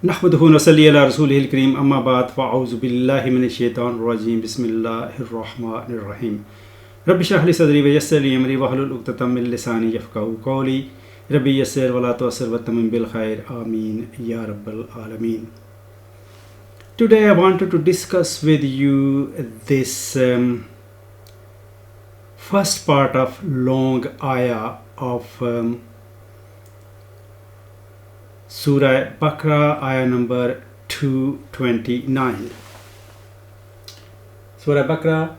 नहमदुहु नसल्ली अला रसूलिहिल करीम अम्मा बाद फ़अऊज़ु बिल्लाहि मिनश शैतानिर रजीम बिस्मिल्लाहिर रहमानिर रहीम रब्बि इश्रह ली सदरी व यस्सिर ली अमरी वहलुल उक़दतम मिन लिसानी यफ़क़हू क़ौली रब्बि यस्सिर वला तुअस्सिर वतमिम बिल खैर आमीन या रब्बल आलमीन. Today I wanted to discuss with you this first part of long ayah of Surah Baqarah, ayah number 229. Surah Baqarah,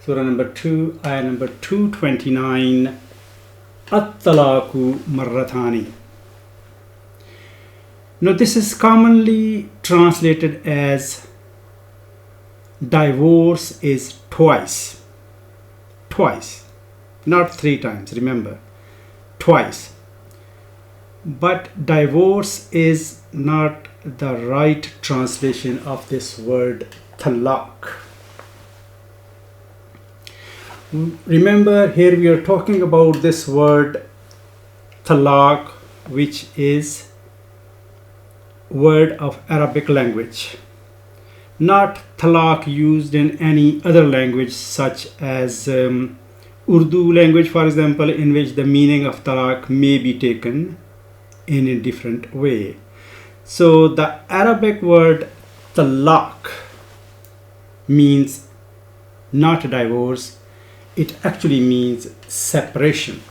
Surah number 2, ayah number 229. At-talaqu marratani. Now this is commonly translated as divorce is twice. Twice, not 3 times, remember, twice. But divorce is not the right translation of this word talaq. Remember, here we are talking about this word talaq, which is word of Arabic language, not talaq used in any other language such as Urdu language, for example, in which the meaning of talaq may be taken in a different way. So the Arabic word talaq means not divorce, it actually means separation.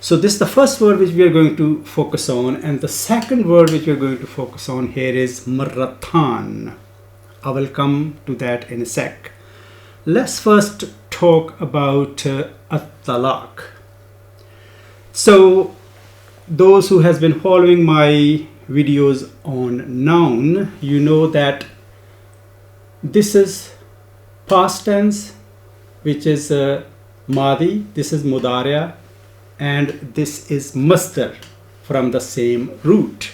So this is the first word which we are going to focus on, and the second word which we are going to focus on here is marratan. I will come to that in a sec. Let's first talk about at-talaq. So those who has been following my videos on noun, you know that this is past tense, which is madi, this is mudariya, and this is masdar from the same root.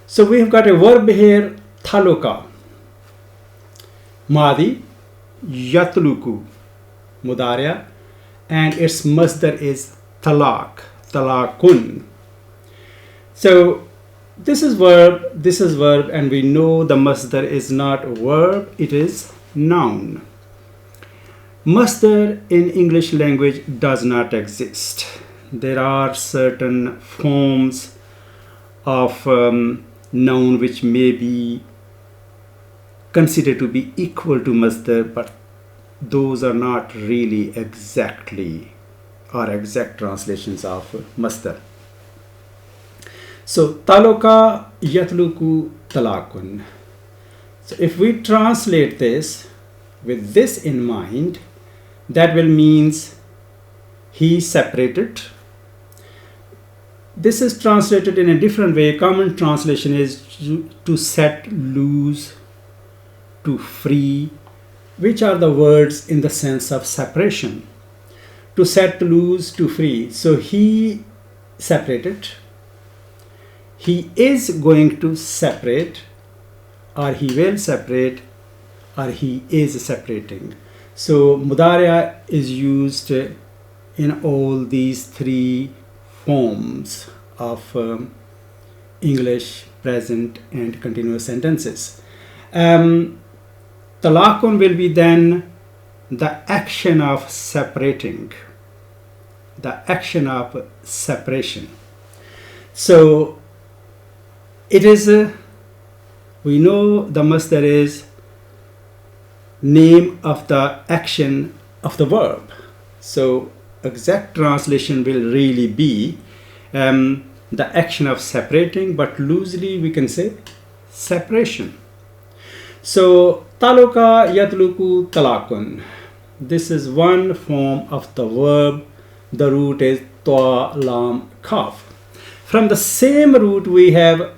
So we have got a verb here, thaluka, madi, yatluku, mudariya, and its masdar is talaq, talaqun. So this is verb, and we know the masdar is not a verb, it is noun. Masdar in English language does not exist. There are certain forms of noun which may be considered to be equal to masdar, but those are not really exactly or exact translations of masdar. So taluka yatluku talakun. So if we translate this with this in mind, that will means he separated. This is translated in a different way. Common translation is to set loose, to free, which are the words in the sense of separation. To set loose, to free. So he separated. He is going to separate, or he will separate, or he is separating. So mudariya is used in all these 3 forms of English present and continuous sentences. Talaqun will be then the action of separating, the action of separation. So it is, we know the masdar is name of the action of the verb. So exact translation will really be the action of separating, but loosely we can say separation. So taluka yatluku talakun. This is one form of the verb. The root is ta lam kaf. From the same root we have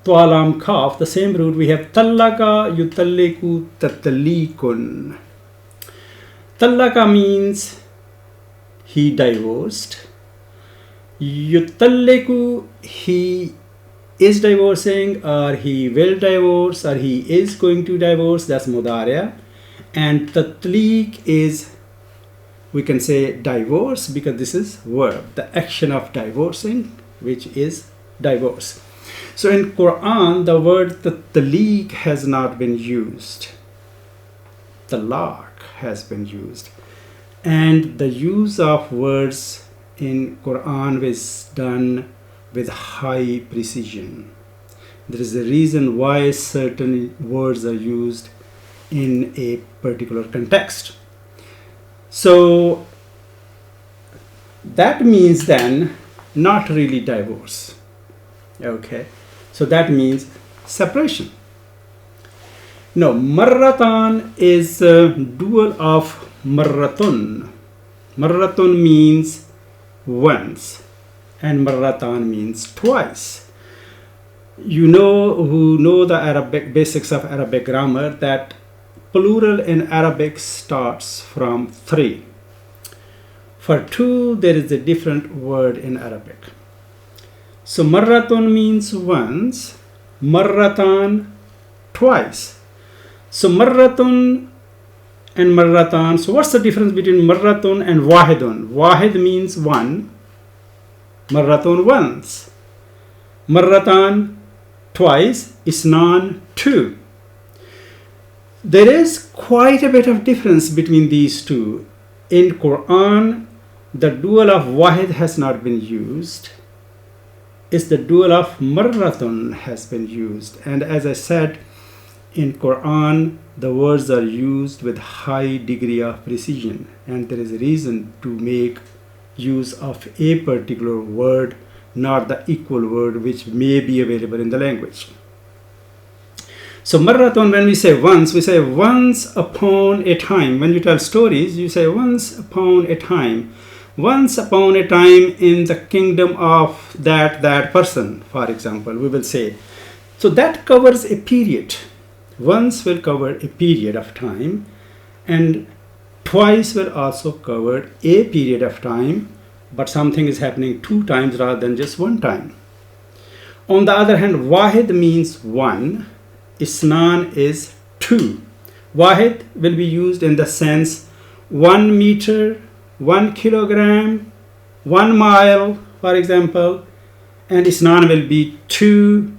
ta lam kaf. The same root we have talaka yutalliku tatlikun. Talaka means he divorced. Yutalliku, he is divorcing, or he will divorce, or he is going to divorce. That's mudariya. And tatlik is, we can say divorce, because this is verb, the action of divorcing, which is divorce. So in Quran, the word taliq has not been used. Talaq has been used. And the use of words in Quran is done with high precision. There is a reason why certain words are used in a particular context. So that means then not really divorce. Okay, so that means separation. No, marratan is a dual of marratun. Marratun means once and marratan means twice. You know, who know the Arabic basics of Arabic grammar, that plural in Arabic starts from 3. For 2, there is a different word in Arabic. So marratun means once, marratan twice. So marratun and marratan. So what's the difference between marratun and wahidun? Wahid means one, marratun once, marratan twice, isnan two. There is quite a bit of difference between these two. In Quran, the dual of wahid has not been used. It's the dual of marratun has been used. And as I said, in Quran, the words are used with high degree of precision. And there is a reason to make use of a particular word, not the equal word which may be available in the language. So marratun, when we say once upon a time. When you tell stories, you say once upon a time. Once upon a time in the kingdom of that person, for example, we will say. So that covers a period. Once will cover a period of time, and twice will also cover a period of time, but something is happening 2 times rather than just 1 time. On the other hand, wahid means one, isnan is 2. Wahid will be used in the sense 1 meter, 1 kilogram, 1 mile, for example, and isnan will be 2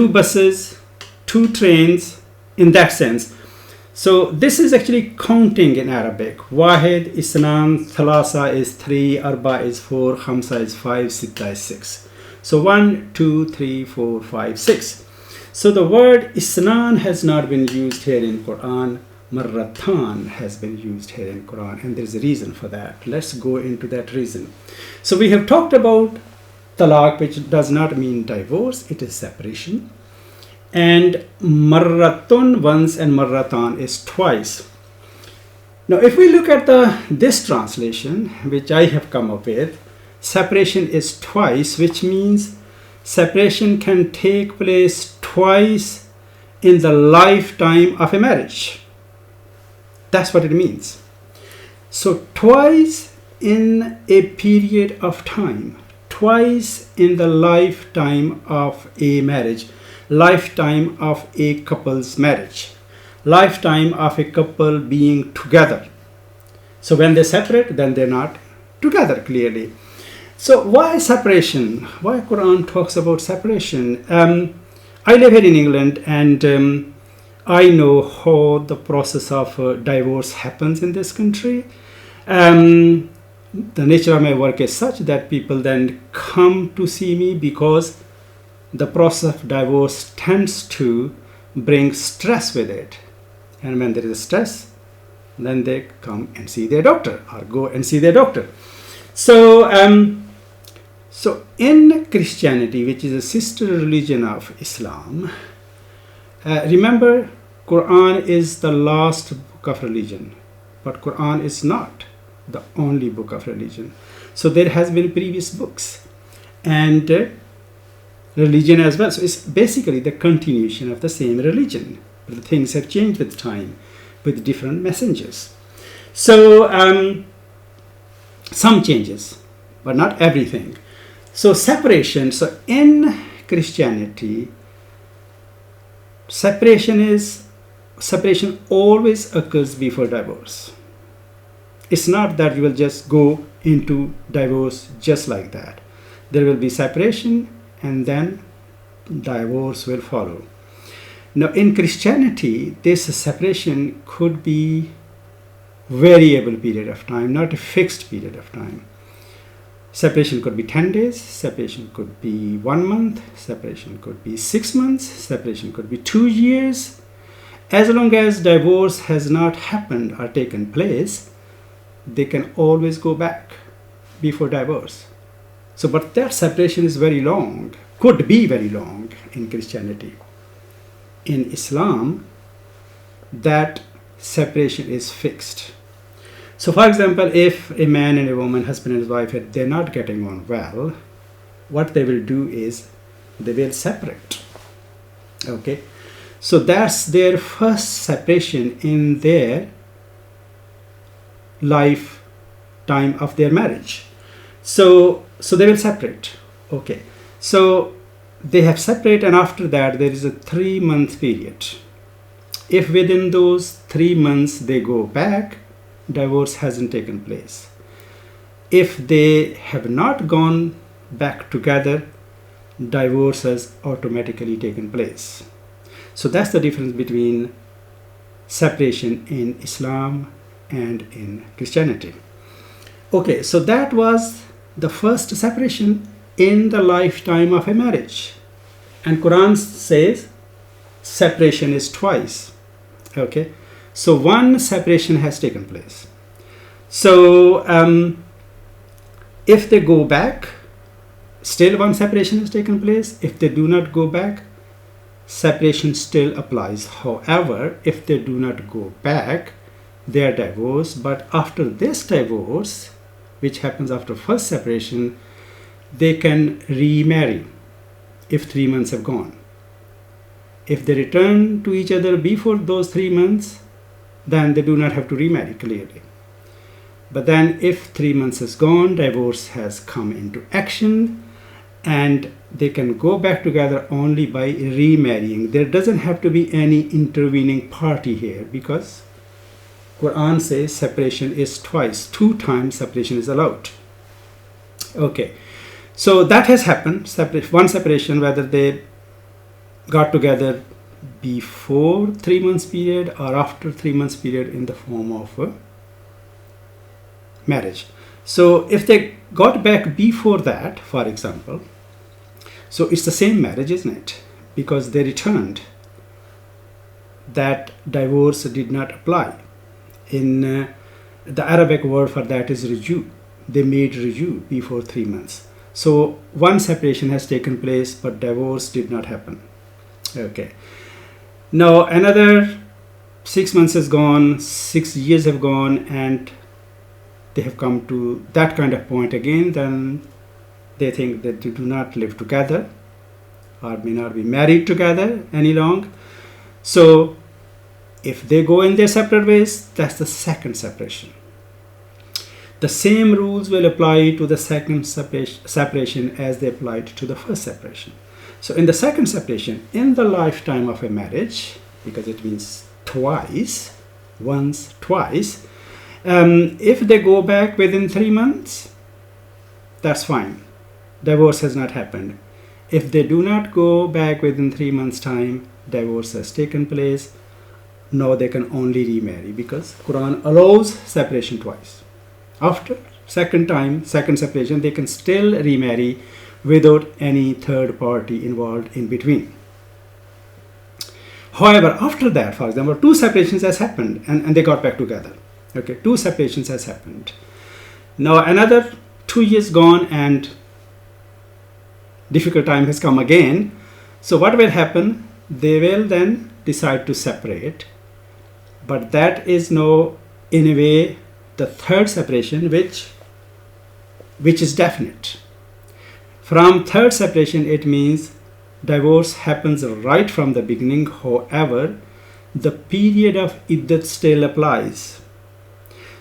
buses, 2 trains, in that sense. So this is actually counting in Arabic. Wahid, isnan, thalasa is 3, arba is 4, khamsa is 5, sitta is 6. So 1, 2, 3, 4, 5, 6. So the word isnan has not been used here in Quran. Marratan has been used here in Quran, and there is a reason for that. Let's go into that reason. So we have talked about talaq, which does not mean divorce, it is separation. And marratun once and marratan is twice. Now if we look at this translation which I have come up with, separation is twice, which means separation can take place twice in the lifetime of a marriage. That's what it means. So twice in a period of time, twice in the lifetime of a marriage, lifetime of a couple's marriage, lifetime of a couple being together. So when they separate, then they're not together, clearly. So why separation? Why Quran talks about separation? I live here in England, and I know how the process of divorce happens in this country. The nature of my work is such that people then come to see me because the process of divorce tends to bring stress with it. And when there is stress, then they come and see their doctor or go and see their doctor. So, so in Christianity, which is a sister religion of Islam, remember, Quran is the last book of religion, but Quran is not the only book of religion. So there has been previous books and religion as well. So it's basically the continuation of the same religion, but the things have changed with time, with different messengers. So some changes, but not everything. So separation. So in Christianity, separation always occurs before divorce. It's not that you will just go into divorce just like that. There will be separation, and then divorce will follow. Now in Christianity, this separation could be variable period of time, not a fixed period of time. Separation could be 10 days, separation could be 1 month, separation could be 6 months, separation could be 2 years. As long as divorce has not happened or taken place, they can always go back before divorce. So, but that separation is very long, could be very long in Christianity. In Islam, that separation is fixed. So, for example, if a man and a woman, husband and his wife, they're not getting on well, what they will do is they will separate. Okay, so that's their first separation in their lifetime of their marriage. So they will separate. Okay, so they have separate, and after that there is a 3-month period. If within those 3 months they go back, divorce hasn't taken place. If they have not gone back together, divorce has automatically taken place. So that's the difference between separation in Islam and in Christianity. Okay, so that was the first separation in the lifetime of a marriage. And Quran says separation is twice. Okay, so one separation has taken place. So if they go back, still one separation has taken place. If they do not go back, separation still applies. However, if they do not go back, they are divorced. But after this divorce, which happens after first separation, they can remarry if 3 months have gone. If they return to each other before those 3 months, then they do not have to remarry, clearly. But then if 3 months has gone, divorce has come into action, and they can go back together only by remarrying. There doesn't have to be any intervening party here, because Quran says separation is twice. 2 times separation is allowed. Okay, so that has happened. One separation, whether they got together before 3 months period or after 3 months period in the form of marriage. So if they got back before that, for example, so it's the same marriage, isn't it? Because they returned, that divorce did not apply. In the Arabic word for that is ruju. They made ruju before 3 months. So one separation has taken place, but divorce did not happen. Okay. Now another 6 months has gone, 6 years have gone, and they have come to that kind of point again. Then they think that they do not live together or may not be married together any long. So if they go in their separate ways, that's the second separation. The same rules will apply to the second separation as they applied to the first separation. So in the second separation, in the lifetime of a marriage, because it means twice, once, twice, if they go back within 3 months, that's fine. Divorce has not happened. If they do not go back within 3 months' time, divorce has taken place. Now they can only remarry, because Quran allows separation twice. After second separation, they can still remarry without any third party involved in between. However, after that, for example, 2 separations has happened and they got back together. Okay, 2 separations has happened. Now another 2 years gone and difficult time has come again. So what will happen? They will then decide to separate. But that is now, in a way, the third separation, which is definite. From third separation, it means divorce happens right from the beginning. However, the period of iddat still applies.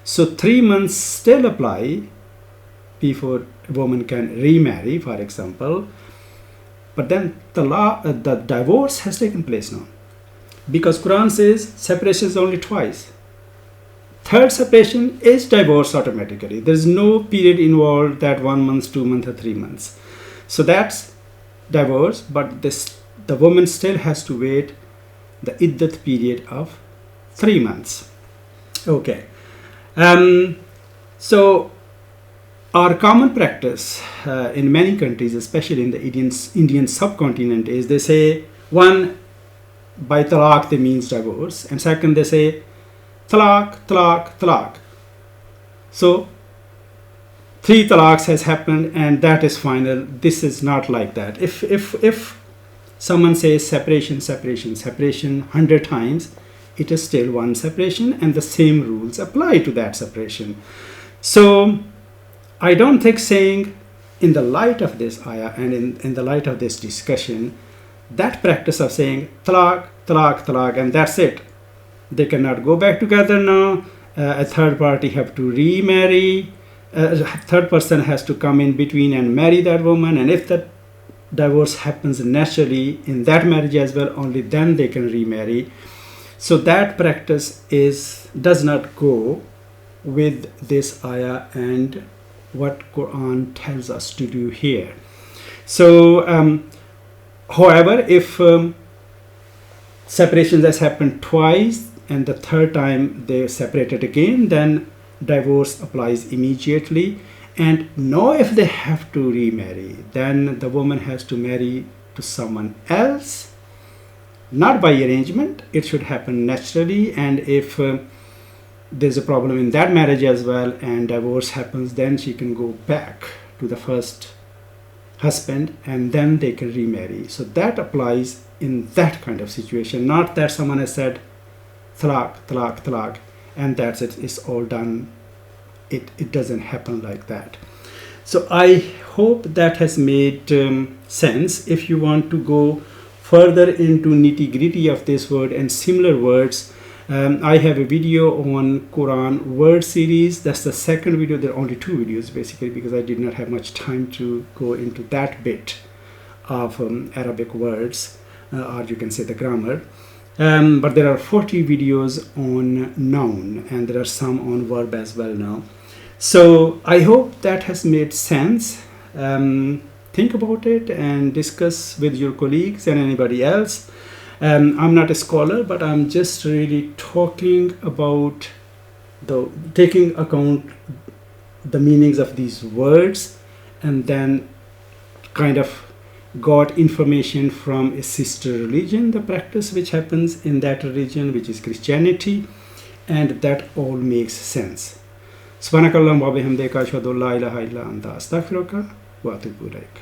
So 3 months still apply before a woman can remarry, for example. But then the divorce has taken place now, because Quran says separation is only twice. Third separation is divorce automatically. There is no period involved, that 1 month, 2 months, or 3 months. So that's divorce, but the woman still has to wait the iddat period of 3 months. Okay. So our common practice in many countries, especially in the Indian subcontinent, is they say, one, by talaq they means divorce, and second they say talaq, talaq, talaq. So 3 talaqs has happened and that is final. This is not like that. If someone says separation, separation, separation 100 times, it is still one separation and the same rules apply to that separation. So I don't think, saying in the light of this ayah and in the light of this discussion, that practice of saying talaq, talaq, talaq and that's it, they cannot go back together now, a third party have to remarry, a third person has to come in between and marry that woman, and if that divorce happens naturally in that marriage as well, only then they can remarry. So that practice does not go with this ayah and what Quran tells us to do here. So however, if separations has happened twice and the third time they separated again, then divorce applies immediately. And now if they have to remarry, then the woman has to marry to someone else, not by arrangement. It should happen naturally. And if there's a problem in that marriage as well and divorce happens, then she can go back to the first husband and then they can remarry. So that applies in that kind of situation, not that someone has said talaq, talaq, talaq and that's it, it's all done. It doesn't happen like that. So I hope that has made sense. If you want to go further into nitty-gritty of this word and similar words, I have a video on Quran word series. That's the second video. There are only 2 videos basically because I did not have much time to go into that bit of Arabic words, or you can say the grammar. But there are 40 videos on noun and there are some on verb as well now. So I hope that has made sense. Think about it and discuss with your colleagues and anybody else. I'm not a scholar, but I'm just really talking about taking account the meanings of these words and then kind of got information from a sister religion, the practice which happens in that religion, which is Christianity, and that all makes sense. Subhanakallahumma wa bihamdika ashhadu an la ilaha illa anta astaghfiruka wa atubu ilaik.